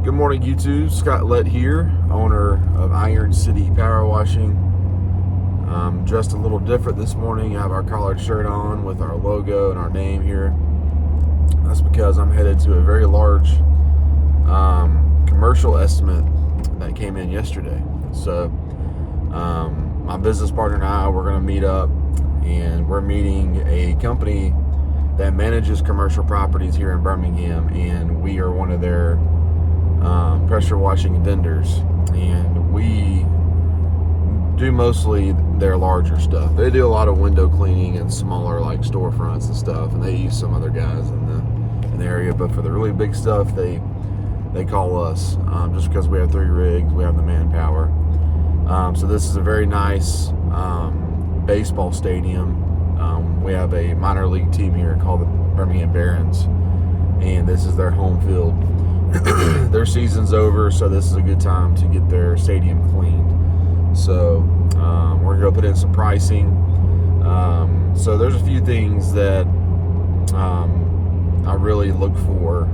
Good morning, YouTube. Scott Lett here, owner of Iron City Power Washing. Dressed a little different this morning. I have our collared shirt on with our logo and our name here. That's because I'm headed to a very large commercial estimate that came in yesterday. So my business partner and I, we're going to meet up, and we're meeting a company that manages commercial properties here in Birmingham, and we are one of their pressure washing vendors, and we do mostly their larger stuff. They do a lot of window cleaning and smaller like storefronts and stuff, and they use some other guys in the area. But for the really big stuff, they call us, just because we have 3 rigs, we have the manpower. So this is a very nice baseball stadium. We have a minor league team here called the Birmingham Barons, and this is their home field. Their season's over, so this is a good time to get their stadium cleaned. So we're gonna go put in some pricing. So there's a few things that I really look for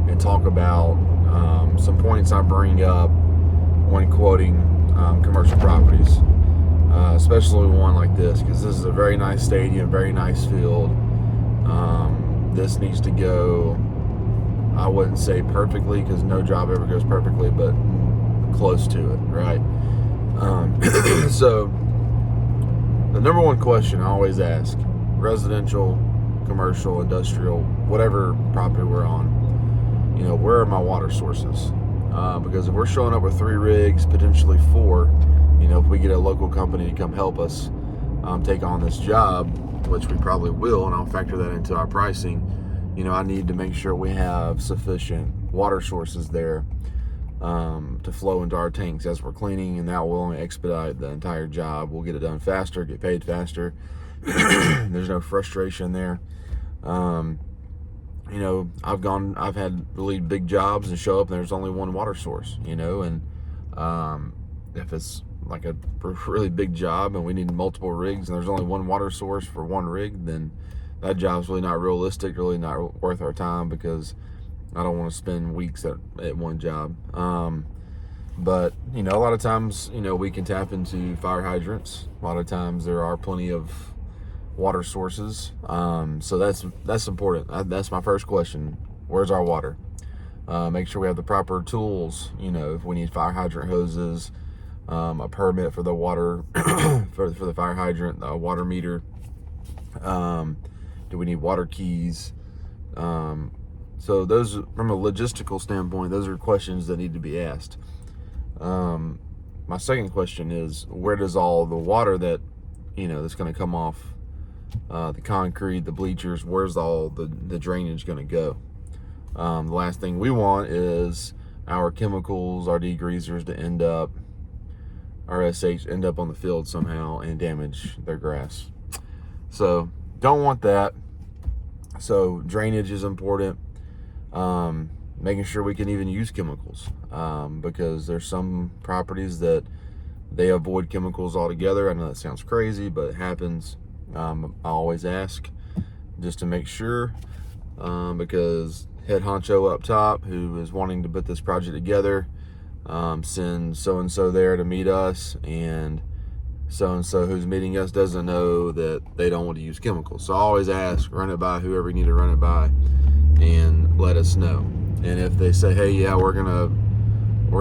and talk about. Some points I bring up when quoting commercial properties, especially one like this, because this is a very nice stadium, very nice field. This needs to go, I wouldn't say perfectly, because no job ever goes perfectly, but close to it, right? So the number one question I always ask, residential, commercial, industrial, whatever property we're on, where are my water sources? Because if we're showing up with 3 rigs, potentially 4, if we get a local company to come help us take on this job, which we probably will, and I'll factor that into our pricing, I need to make sure we have sufficient water sources there to flow into our tanks as we're cleaning, and that will only expedite the entire job. We'll get it done faster, get paid faster. There's no frustration there. I've had really big jobs and show up and there's only one water source, and if it's like a really big job and we need multiple rigs and there's only one water source for one rig, then that job's really not realistic, really not worth our time, because I don't want to spend weeks at one job. But a lot of times, we can tap into fire hydrants. A lot of times there are plenty of water sources. So that's important. That's my first question. Where's our water? Make sure we have the proper tools. If we need fire hydrant hoses, a permit for the water, for the fire hydrant, a water meter. Do we need water keys? So those, from a logistical standpoint, those are questions that need to be asked. My second question is, where does all the water that, that's going to come off the concrete, the bleachers, where's all the drainage going to go? The last thing we want is our chemicals, our degreasers to end up, our SH end up on the field somehow and damage their grass. So don't want that. So drainage is important. Making sure we can even use chemicals, because there's some properties that they avoid chemicals altogether. I know that sounds crazy, but it happens. I always ask just to make sure, because head honcho up top, who is wanting to put this project together, send so-and-so there to meet us, and so-and-so who's meeting us doesn't know that they don't want to use chemicals. So I always ask, run it by whoever you need to run it by, and let us know. And if they say, hey, yeah, we're gonna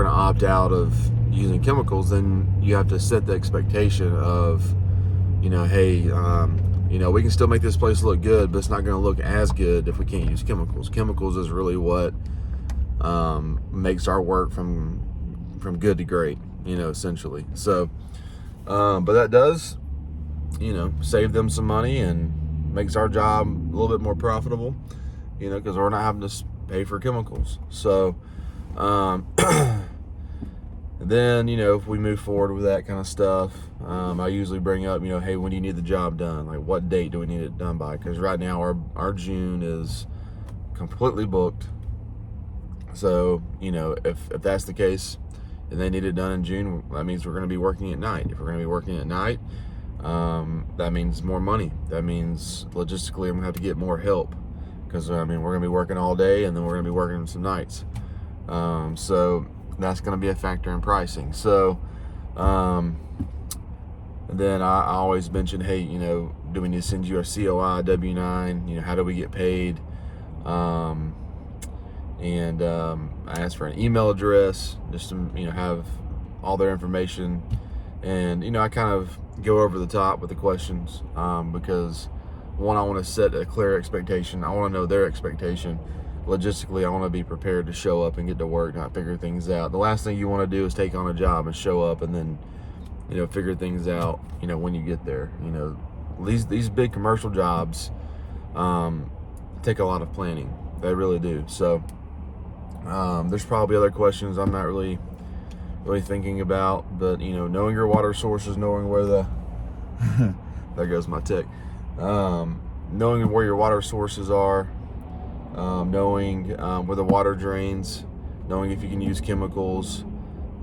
opt out of using chemicals, then you have to set the expectation of, hey, we can still make this place look good, but it's not going to look as good if we can't use chemicals. Chemicals is really what makes our work from good to great, essentially. So, but that does, save them some money and makes our job a little bit more profitable, because we're not having to pay for chemicals. So, then, if we move forward with that kind of stuff, I usually bring up, hey, when do you need the job done? Like, what date do we need it done by? Because right now our June is completely booked. So, if that's the case and they need it done in June, that means we're going to be working at night. If we're going to be working at night, that means more money. That means logistically I'm going to have to get more help, because we're going to be working all day, and then we're going to be working some nights. So that's going to be a factor in pricing. So then I always mention, hey, do we need to send you our COI, W-9? How do we get paid? And I ask for an email address just to have all their information. And I kind of go over the top with the questions because one, I want to set a clear expectation. I want to know their expectation. Logistically, I want to be prepared to show up and get to work, not figure things out. The last thing you want to do is take on a job and show up and then figure things out when you get there. These big commercial jobs take a lot of planning. They really do. So there's probably other questions I'm not really thinking about, but knowing your water sources, knowing where the there goes my tick, knowing where your water sources are, knowing where the water drains, knowing if you can use chemicals,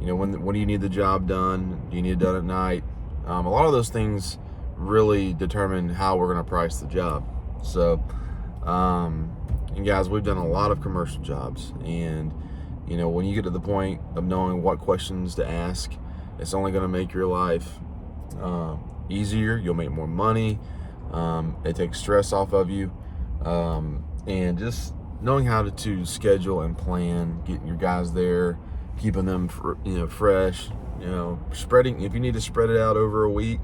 when do you need the job done, do you need it done at night, a lot of those things really determine how we're going to price the job. So and guys, we've done a lot of commercial jobs, and when you get to the point of knowing what questions to ask, it's only going to make your life easier. You'll make more money. It takes stress off of you. And just knowing how to schedule and plan, getting your guys there, keeping them fresh, spreading, if you need to spread it out over a week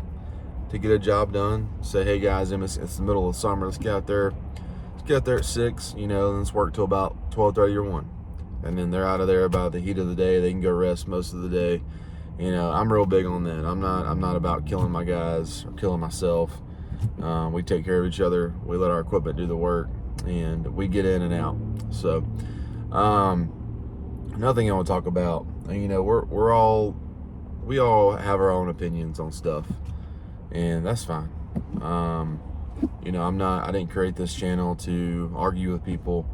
to get a job done, say, hey guys, it's the middle of summer, let's get out there at 6, and let's work till about 12:30 or 1. And then they're out of there by the heat of the day. They can go rest most of the day. I'm real big on that. I'm not about killing my guys or killing myself. We take care of each other. We let our equipment do the work, and we get in and out. So another thing I want to talk about, we all have our own opinions on stuff, and that's fine. I didn't create this channel to argue with people,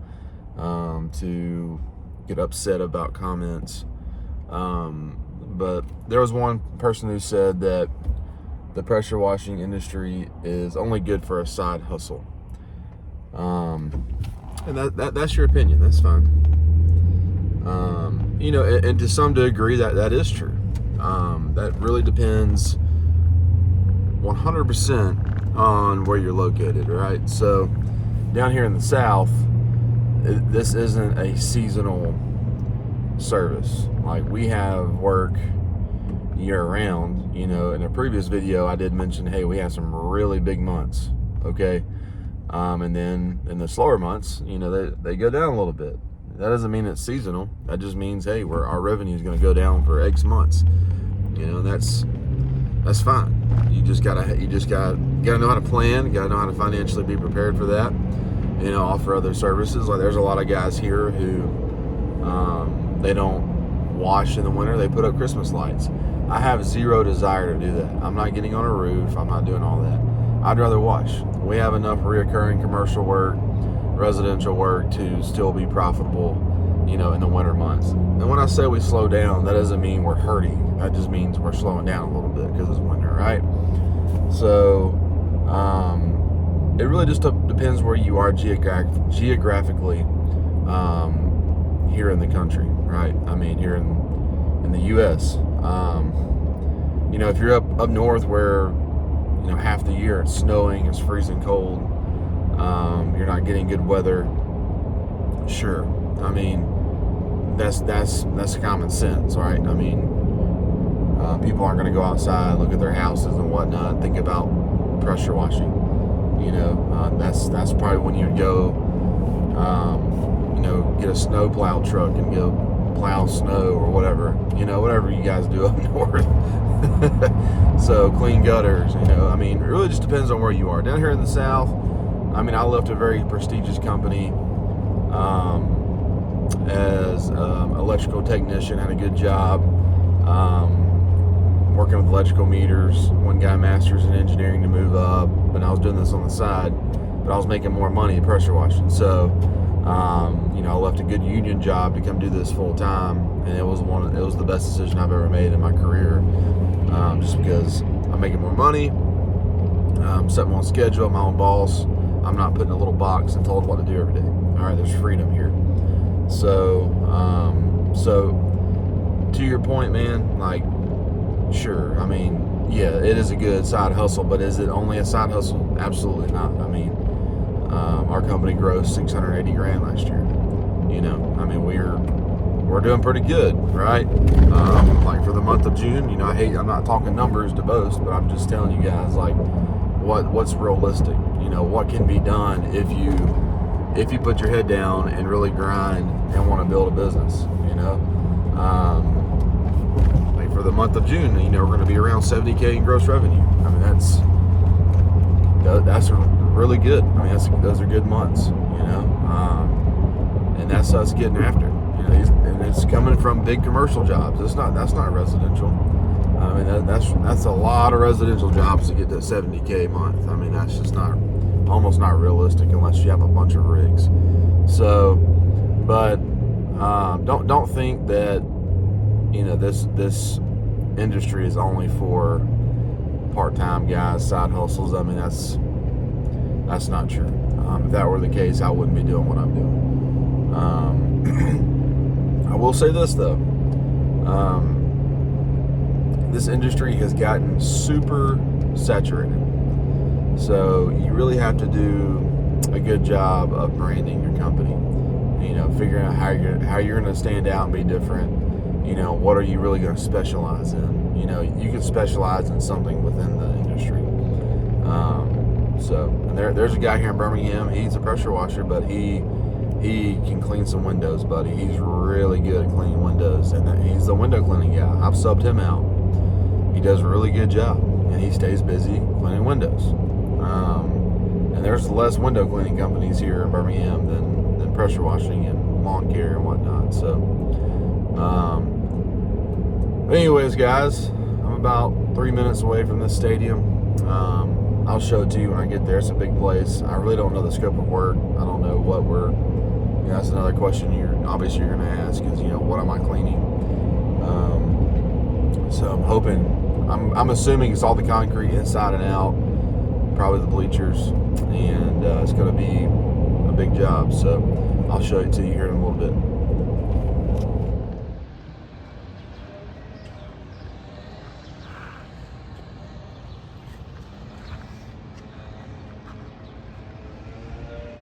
to get upset about comments. But there was one person who said that the pressure washing industry is only good for a side hustle. And that's your opinion. That's fine. And to some degree that is true. That really depends 100% on where you're located, right? So down here in the South, this isn't a seasonal service. Like, we have work year round. In a previous video I did mention, hey, we have some really big months, okay? And then in the slower months, they go down a little bit. That doesn't mean it's seasonal. That just means, hey, our revenue is going to go down for X months. That's fine. You just gotta know how to plan. You gotta know how to financially be prepared for that. Offer other services. Like, there's a lot of guys here who they don't wash in the winter. They put up Christmas lights. I have zero desire to do that. I'm not getting on a roof. I'm not doing all that. I'd rather wash. We have enough reoccurring commercial work, residential work to still be profitable, in the winter months. And when I say we slow down, that doesn't mean we're hurting. That just means we're slowing down a little bit because it's winter, right? So it really just depends where you are geographically here in the country, right? I mean, here in the U.S. If you're up north where half the year it's snowing, it's freezing cold, you're not getting good weather, sure. I mean, that's common sense, right? I mean, people aren't going to go outside, look at their houses and whatnot, and think about pressure washing. That's probably when you'd go, get a snow plow truck and go plow snow or whatever, whatever you guys do up north. So clean gutters, I mean, it really just depends on where you are. Down here in the South, I mean, I left a very prestigious company as electrical technician, had a good job, working with electrical meters. One guy masters in engineering to move up, and I was doing this on the side, but I was making more money in pressure washing. So I left a good union job to come do this full time, and it was the best decision I've ever made in my career, just because I'm making more money, setting my own schedule, my own boss. I'm not put in a little box and told what to do every day. All right, there's freedom here. So So to your point, man, like, sure, I mean, yeah, it is a good side hustle, but is it only a side hustle? Absolutely not. I mean, our company grossed 680 grand last year. You know, I mean, we're doing pretty good, right? Like for the month of June, you know, I'm not talking numbers to boast, but I'm just telling you guys, like, what's realistic. You know, what can be done if you put your head down and really grind and want to build a business. You know, like for the month of June, you know, we're going to be around 70K in gross revenue. I mean, that's really good. I mean, those are good months. You know, and that's us getting after. You know, and it's coming from big commercial jobs. That's not residential. I mean, that's a lot of residential jobs to get to 70K a month. I mean, that's just almost not realistic unless you have a bunch of rigs. So, but don't think that, you know, this industry is only for part-time guys, side hustles. I mean, that's not true. If that were the case, I wouldn't be doing what I'm doing. I will say this though. This industry has gotten super saturated. So you really have to do a good job of branding your company. You know, figuring out how you're going to stand out and be different. You know, what are you really going to specialize in? You know, you can specialize in something within the industry. And there's a guy here in Birmingham. He's a pressure washer, but he can clean some windows, buddy. He's really good at cleaning windows, and he's the window cleaning guy. I've subbed him out. He does a really good job, and he stays busy cleaning windows. And there's less window cleaning companies here in Birmingham than pressure washing and lawn care and whatnot. So, anyways, guys, I'm about 3 minutes away from this stadium. I'll show it to you when I get there. It's a big place. I really don't know the scope of work. I don't know what you know, that's another question you're going to ask is, you know, what am I cleaning? So I'm hoping, I'm assuming it's all the concrete inside and out, probably the bleachers, and it's going to be a big job. So I'll show it to you here in a little bit.